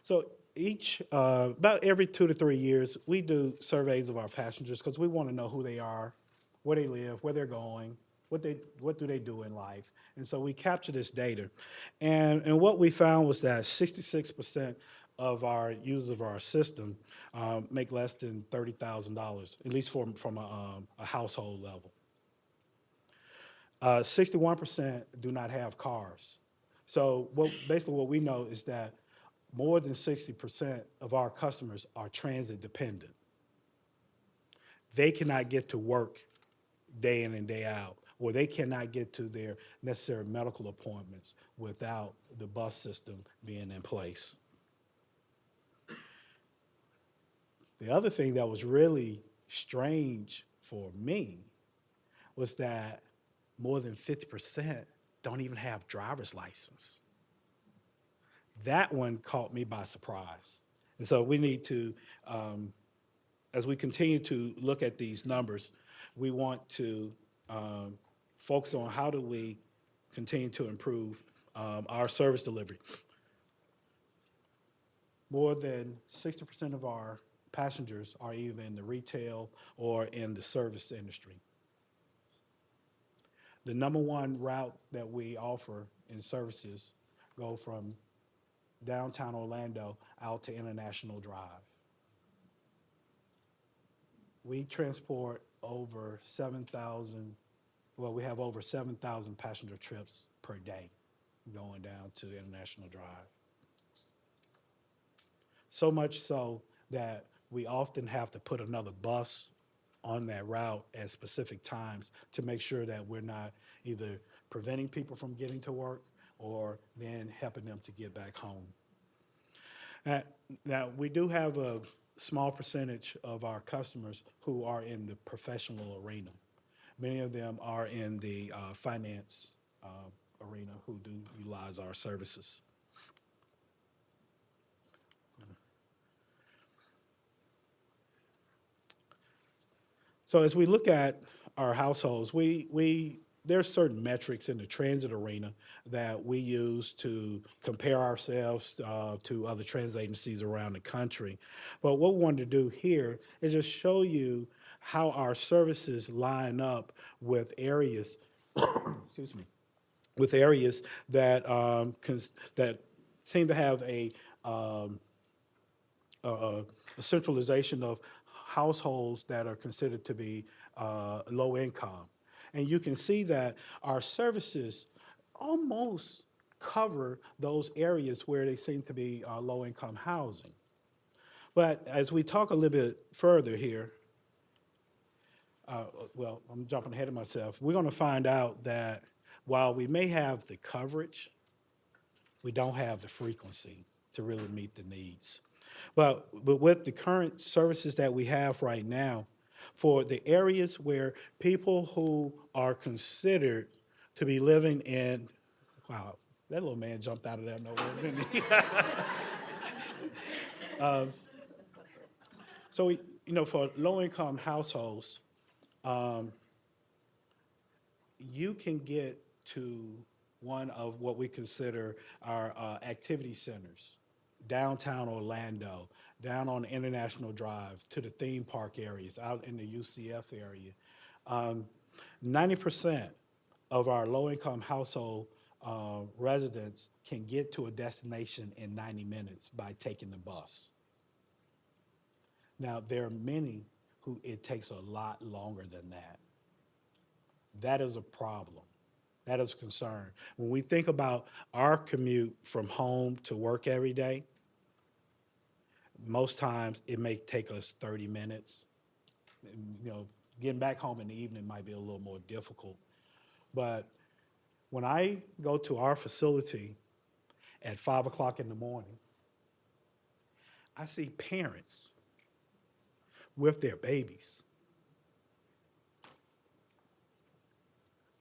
So about every 2 to 3 years, we do surveys of our passengers because we want to know who they are, where they live, where they're going, what do they do in life. And so we capture this data. And what we found was that 66% of our users of our system make less than $30,000, at least from a household level. 61% do not have cars. So basically what we know is that more than 60% of our customers are transit dependent. They cannot get to work day in and day out, or they cannot get to their necessary medical appointments without the bus system being in place. The other thing that was really strange for me was that more than 50% don't even have driver's license. That one caught me by surprise. And so we need to, as we continue to look at these numbers, we want to focus on how do we continue to improve our service delivery. More than 60% of our passengers are either in the retail or in the service industry. The number one route that we offer in services go from downtown Orlando out to International Drive. We transport over 7,000, well, we have over 7,000 passenger trips per day going down to International Drive. So much so that we often have to put another bus on that route at specific times to make sure that we're not either preventing people from getting to work or then helping them to get back home. Now, we do have a small percentage of our customers who are in the professional arena. Many of them are in the finance arena who do utilize our services. So as we look at our households, there's certain metrics in the transit arena that we use to compare ourselves to other transit agencies around the country. But what we wanted to do here is just show you how our services line up with areas, excuse me, with areas that that seem to have a centralization of households that are considered to be low income. And you can see that our services almost cover those areas where they seem to be low income housing. But as we talk a little bit further here, well, I'm jumping ahead of myself. We're going to find out that while we may have the coverage, we don't have the frequency to really meet the needs. But with the current services that we have right now, for the areas where people who are considered to be living in, wow, that little man jumped out of there nowhere, didn't he? So, for low-income households, you can get to one of what we consider our activity centers, downtown Orlando, down on International Drive, to the theme park areas, out in the UCF area. 90% of our low-income household residents can get to a destination in 90 minutes by taking the bus. Now, there are many who it takes a lot longer than that. That is a problem. That is a concern. When we think about our commute from home to work every day, most times it may take us 30 minutes. Getting back home in the evening might be a little more difficult. But when I go to our facility at 5 o'clock in the morning, I see parents with their babies,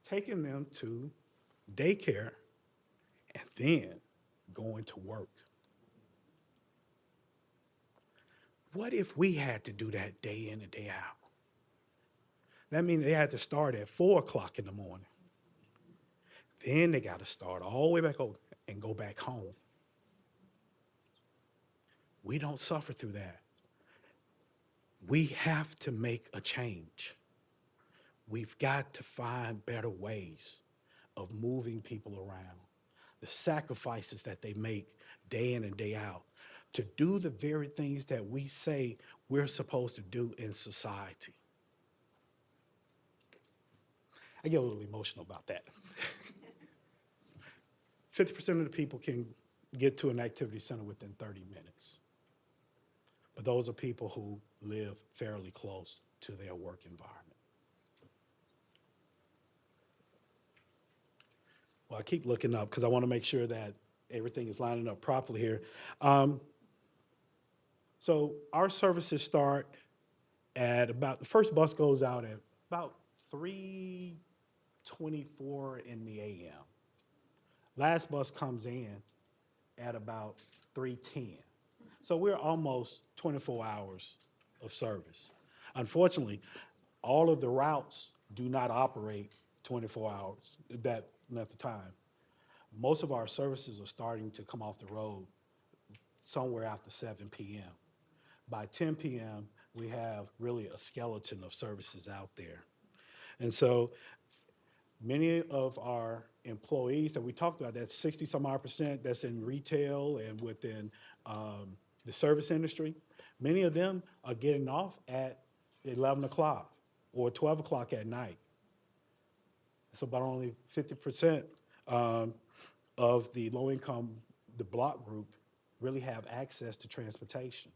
taking them to daycare and then going to work. What if we had to do that day in and day out? That means they had to start at 4 o'clock in the morning. Then they got to start all the way back over and go back home. We don't suffer through that. We have to make a change. We've got to find better ways of moving people around. The sacrifices that they make day in and day out to do the very things that we say we're supposed to do in society. I get a little emotional about that. 50% of the people can get to an activity center within 30 minutes. But those are people who live fairly close to their work environment. Well, I keep looking up because I want to make sure that everything is lining up properly here. So our services start at the first bus goes out at about 3:24 in the a.m. Last bus comes in at about 3:10. So we're almost 24 hours of service. Unfortunately, all of the routes do not operate 24 hours, that length of time. Most of our services are starting to come off the road somewhere after 7 p.m. By 10 p.m., we have really a skeleton of services out there. And so many of our employees that we talked about, that's 60 some odd percent that's in retail and within the service industry, many of them are getting off at 11 o'clock or 12 o'clock at night. So about only 50% of the low income, the block group, really have access to transportation.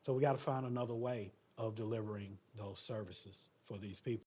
So we got to find another way of delivering those services for these people.